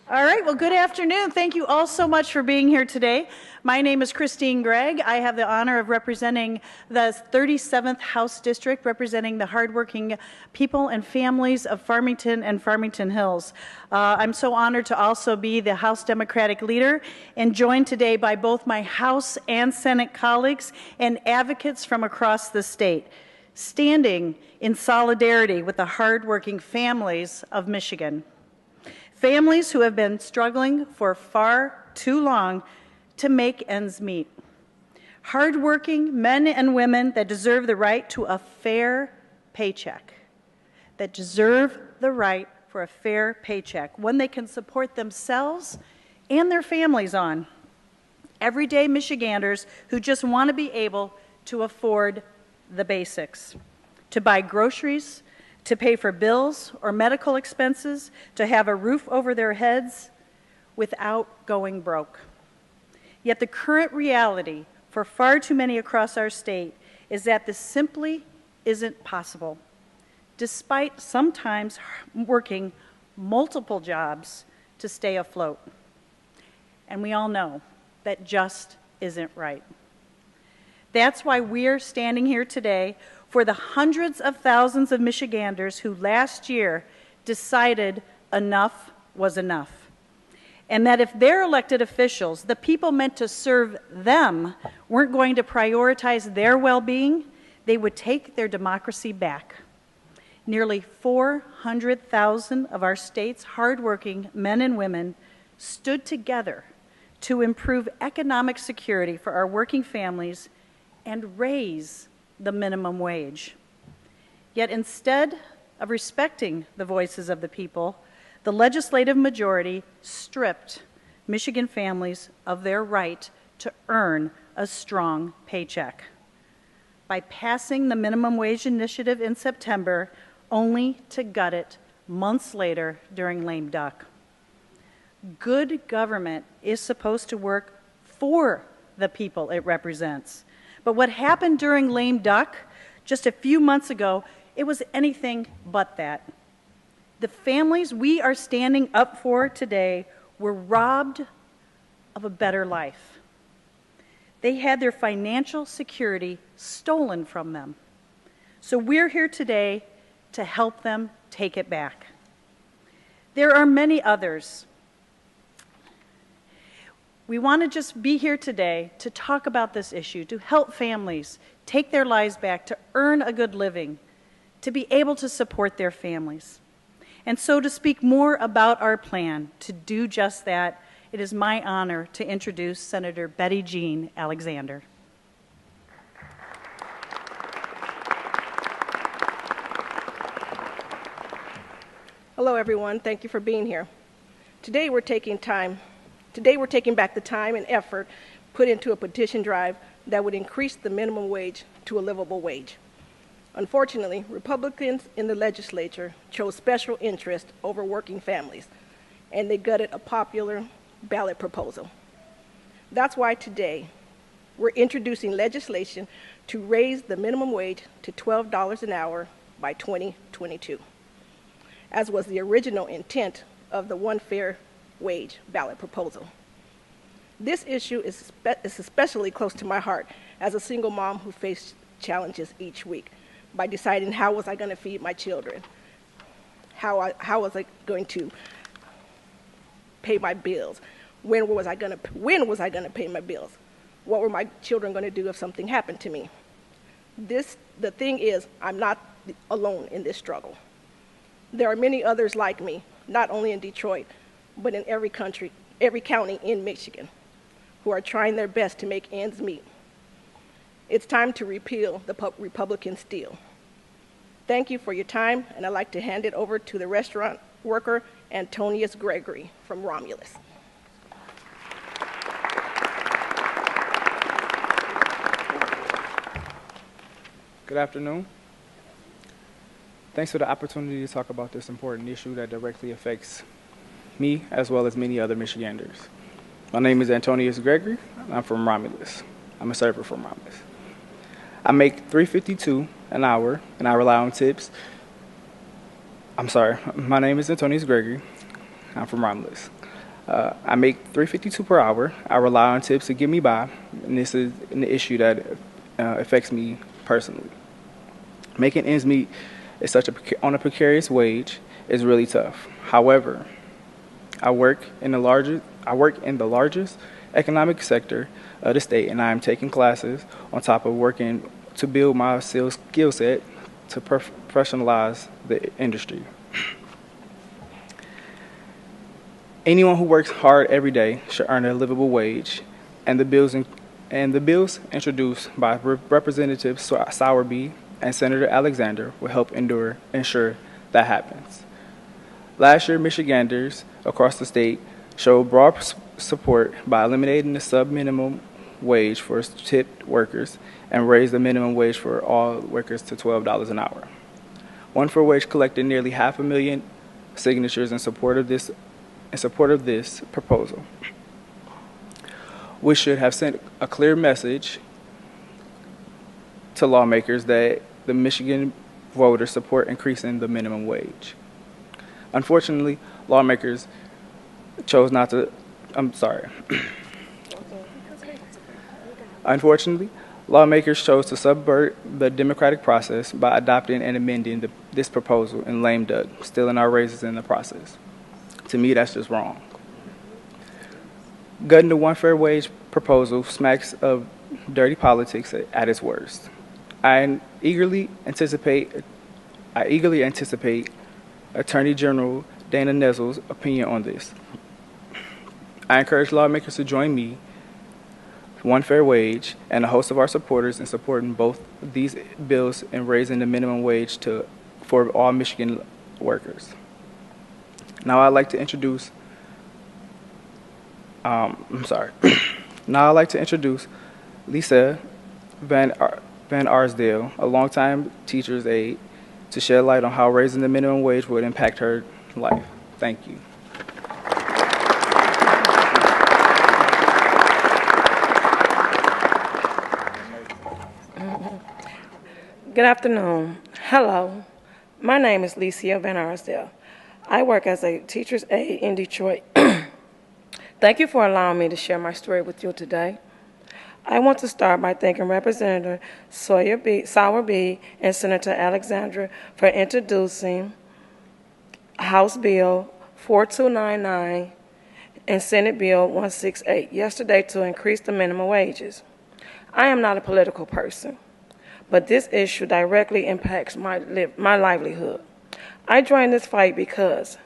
All right, well, good afternoon. Thank you all so much for being here today. My name is Christine Gregg. I have the honor of representing the 37th House District, representing the hardworking people and families of Farmington and Farmington Hills. I'm so honored to also be the House Democratic leader and joined today by both my House and Senate colleagues and advocates from across the state, standing in solidarity with the hardworking families of Michigan. Families who have been struggling for far too long to make ends meet. Hardworking men and women that deserve the right to a fair paycheck, that deserve the right for a fair paycheck, one they can support themselves and their families on. Everyday Michiganders who just want to be able to afford the basics, to buy groceries, to pay for bills or medical expenses, to have a roof over their heads without going broke. Yet the current reality for far too many across our state is that this simply isn't possible, despite sometimes working multiple jobs to stay afloat. And we all know that just isn't right. That's why we're standing here today for the hundreds of thousands of Michiganders who last year decided enough was enough. And that if their elected officials, the people meant to serve them, weren't going to prioritize their well-being, they would take their democracy back. Nearly 400,000 of our state's hardworking men and women stood together to improve economic security for our working families and raise the minimum wage. Yet instead of respecting the voices of the people, the legislative majority stripped Michigan families of their right to earn a strong paycheck by passing the minimum wage initiative in September, only to gut it months later during lame duck. Good government is supposed to work for the people it represents. But what happened during lame duck just a few months ago, it was anything but that. The families we are standing up for today were robbed of a better life. They had their financial security stolen from them. So we're here today to help them take it back. There are many others. We want to just be here today to talk about this issue, to help families take their lives back, to earn a good living, to be able to support their families. And so to speak more about our plan to do just that, it is my honor to introduce Senator Betty Jean Alexander. Hello, everyone. Thank you for being here. Today we're taking back the time and effort put into a petition drive that would increase the minimum wage to a livable wage. Unfortunately, Republicans in the legislature chose special interest over working families, and they gutted a popular ballot proposal. That's why today we're introducing legislation to raise the minimum wage to $12 an hour by 2022, as was the original intent of the One Fair Wage ballot proposal. This issue is especially close to my heart as a single mom who faced challenges each week by deciding how was I going to feed my children, how was I going to pay my bills, when was I going to pay my bills, what were my children going to do if something happened to me. The thing is, I'm not alone in this struggle. There are many others like me, not only in Detroit, but in every county in Michigan, who are trying their best to make ends meet. It's time to repeal the Republican steal. Thank you for your time, and I'd like to hand it over to the restaurant worker, Antonius Gregory from Romulus. Good afternoon. Thanks for the opportunity to talk about this important issue that directly affects me as well as many other Michiganders. My name is Antonius Gregory. I'm from Romulus. I'm a server from Romulus. I make $3.52 an hour, and I rely on tips. My name is Antonius Gregory. I'm from Romulus. I make $3.52 per hour. I rely on tips to get me by, and this is an issue that affects me personally. Making ends meet is on a precarious wage is really tough. However, I work in the largest economic sector of the state, and I am taking classes on top of working to build my skill set to professionalize the industry. Anyone who works hard every day should earn a livable wage, and the bills introduced by Representative Sowerby and Senator Alexander will help ensure that happens. Last year, Michiganders across the state showed broad support by eliminating the sub-minimum wage for tipped workers and raised the minimum wage for all workers to $12 an hour. One Fair Wage collected nearly 500,000 signatures in support of this proposal, which should have sent a clear message to lawmakers that the Michigan voters support increasing the minimum wage. Unfortunately, lawmakers chose not to. Unfortunately, lawmakers chose to subvert the democratic process by adopting and amending this proposal in lame duck, stealing our raises in the process. To me, that's just wrong. Gutting the One Fair Wage proposal smacks of dirty politics at its worst. I eagerly anticipate Attorney General Dana Nessel's opinion on this. I encourage lawmakers to join me, One Fair Wage, and a host of our supporters in supporting both these bills and raising the minimum wage for all Michigan workers. Now I'd like to introduce Lisa Van Arsdale, a longtime teacher's aide, to shed light on how raising the minimum wage would impact her life. Thank you. Good afternoon. Hello. My name is Lisa Van Arsdale. I work as a teacher's aide in Detroit. Thank you for allowing me to share my story with you today. I want to start by thanking Representative Sowerby and Senator Alexander for introducing House Bill 4299 and Senate Bill 168 yesterday to increase the minimum wages. I am not a political person, but this issue directly impacts my livelihood. I joined this fight because,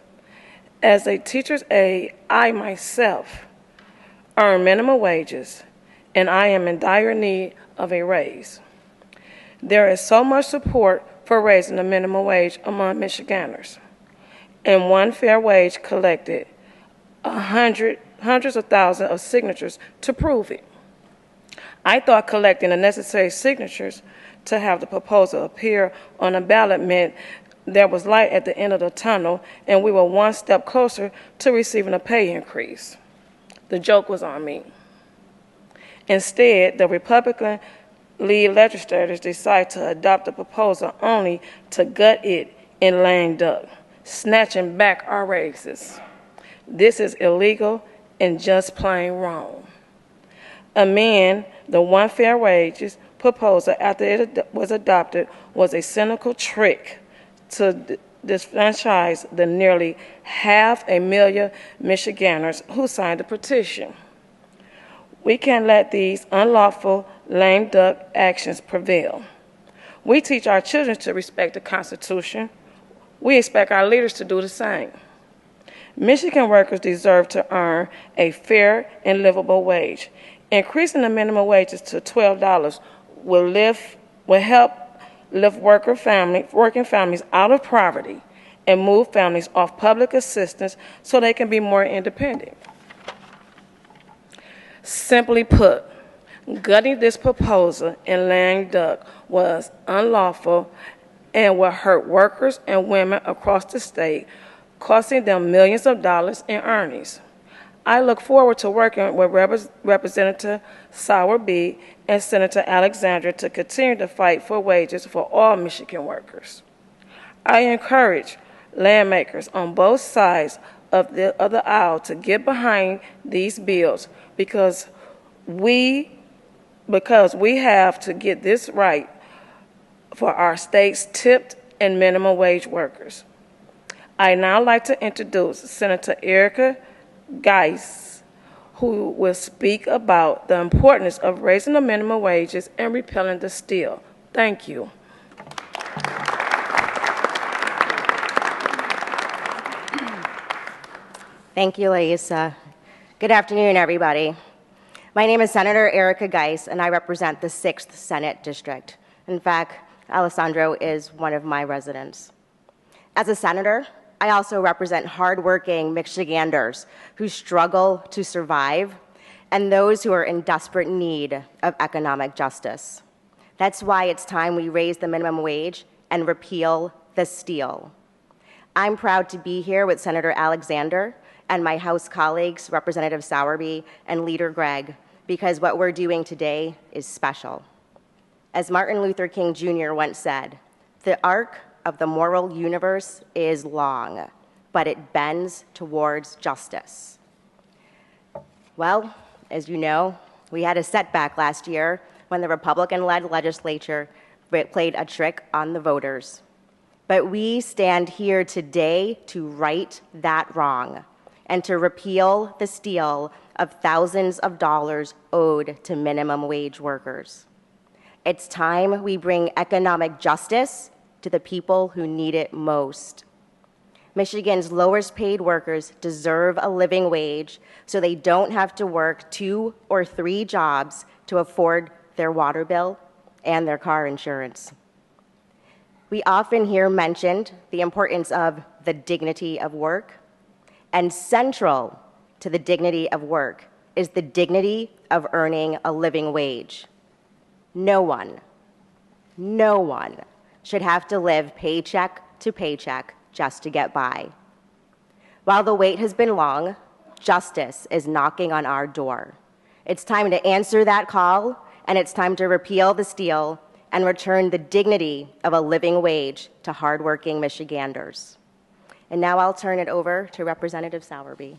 as a teacher's aide, I myself earn minimum wages, and I am in dire need of a raise. There is so much support for raising the minimum wage among Michiganders, and One Fair Wage collected hundreds of thousands of signatures to prove it. I thought collecting the necessary signatures to have the proposal appear on a ballot meant there was light at the end of the tunnel and we were one step closer to receiving a pay increase. The joke was on me. Instead, the Republican-led legislators decided to adopt the proposal only to gut it in lame duck, snatching back our raises. This is illegal and just plain wrong. Amend the One Fair Wages proposal after it was adopted was a cynical trick to disfranchise the nearly 500,000 Michiganders who signed the petition. We can't let these unlawful lame duck actions prevail. We teach our children to respect the Constitution. We expect our leaders to do the same. Michigan workers deserve to earn a fair and livable wage. Increasing the minimum wages to $12 will help lift working families out of poverty and move families off public assistance so they can be more independent. Simply put, gutting this proposal in lame duck was unlawful and will hurt workers and women across the state, costing them millions of dollars in earnings. I look forward to working with Representative Sowerby and Senator Alexander to continue to fight for wages for all Michigan workers. I encourage lawmakers on both sides of the other aisle to get behind these bills because we have to get this right for our state's tipped and minimum wage workers. I now like to introduce Senator Erica Geis, who will speak about the importance of raising the minimum wages and repealing the steal. Thank you. Thank you, Lisa. Good afternoon, everybody. My name is Senator Erica Geis, and I represent the 6th Senate District. In fact, Alessandro is one of my residents. As a senator, I also represent hardworking Michiganders who struggle to survive and those who are in desperate need of economic justice. That's why it's time we raise the minimum wage and repeal the steal. I'm proud to be here with Senator Alexander and my House colleagues, Representative Sowerby and Leader Gregg, because what we're doing today is special. As Martin Luther King Jr. once said, the arc of the moral universe is long, but it bends towards justice. Well, as you know, we had a setback last year when the Republican-led legislature played a trick on the voters. But we stand here today to right that wrong and to repeal the steal of thousands of dollars owed to minimum wage workers. It's time we bring economic justice to the people who need it most. Michigan's lowest paid workers deserve a living wage so they don't have to work 2 or 3 jobs to afford their water bill and their car insurance. We often hear mentioned the importance of the dignity of work, and central to the dignity of work is the dignity of earning a living wage. No one should have to live paycheck to paycheck just to get by. While the wait has been long, justice is knocking on our door. It's time to answer that call, and it's time to repeal the steal and return the dignity of a living wage to hardworking Michiganders. And now I'll turn it over to Representative Sowerby.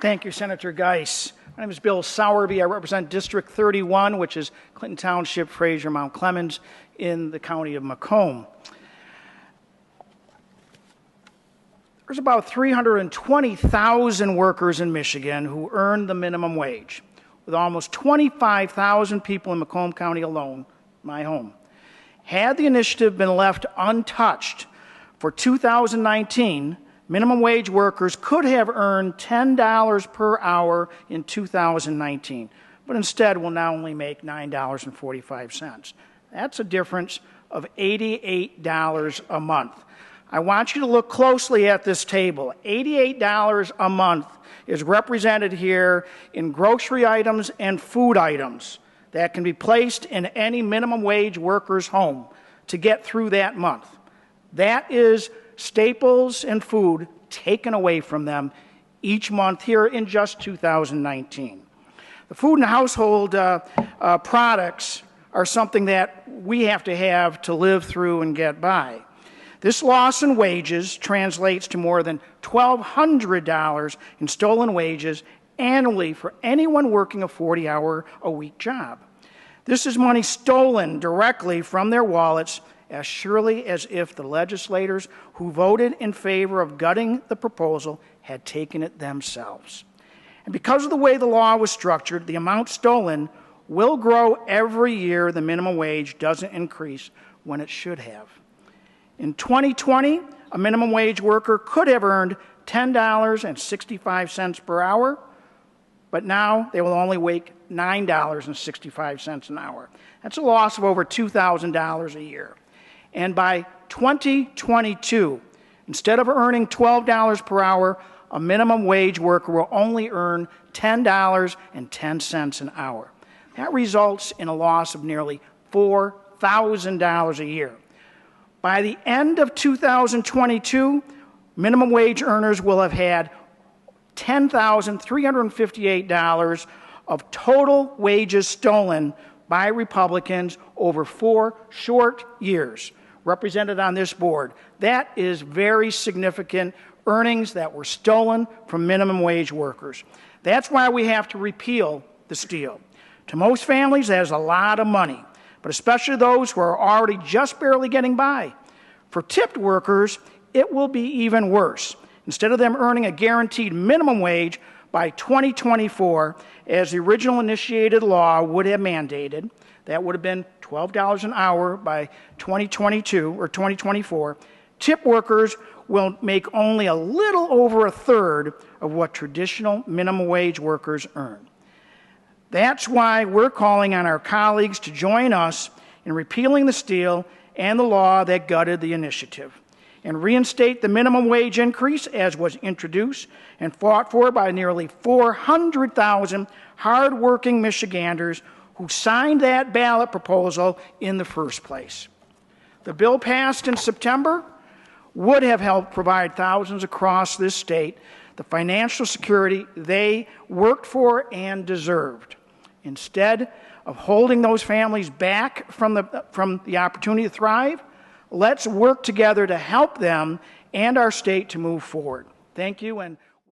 Thank you, Senator Geis. My name is Bill Sowerby. I represent District 31, which is Clinton Township, Fraser, Mount Clemens, in the county of Macomb. There's about 320,000 workers in Michigan who earn the minimum wage, with almost 25,000 people in Macomb County alone, my home. Had the initiative been left untouched for 2019, minimum wage workers could have earned $10 per hour in 2019, but instead will now only make $9.45. That's a difference of $88 a month. I want you to look closely at this table. $88 a month is represented here in grocery items and food items that can be placed in any minimum wage worker's home to get through that month. That is staples and food taken away from them each month here in just 2019. The food and household products are something that we have to live through and get by. This loss in wages translates to more than $1,200 in stolen wages annually for anyone working a 40-hour-a-week job. This is money stolen directly from their wallets as surely as if the legislators who voted in favor of gutting the proposal had taken it themselves. And because of the way the law was structured, the amount stolen will grow every year the minimum wage doesn't increase when it should have. In 2020, a minimum wage worker could have earned $10.65 per hour, but now they will only make $9.65 an hour. That's a loss of over $2,000 a year. And by 2022, instead of earning $12 per hour, a minimum wage worker will only earn $10.10 an hour. That results in a loss of nearly $4,000 a year. By the end of 2022, minimum wage earners will have had $10,358 of total wages stolen by Republicans over 4 short years, represented on this board. That is very significant earnings that were stolen from minimum wage workers. That's why we have to repeal the steal. To most families, that is a lot of money, but especially those who are already just barely getting by. For tipped workers, it will be even worse. Instead of them earning a guaranteed minimum wage by 2024, as the original initiated law would have mandated, that would have been $12 an hour by 2022 or 2024, tip workers will make only a little over a third of what traditional minimum wage workers earn. That's why we're calling on our colleagues to join us in repealing the steal and the law that gutted the initiative, and reinstate the minimum wage increase as was introduced and fought for by nearly 400,000 hardworking Michiganders who signed that ballot proposal in the first place. The bill passed in September would have helped provide thousands across this state the financial security they worked for and deserved. Instead of holding those families back from the opportunity to thrive, let's work together to help them and our state to move forward. Thank you. And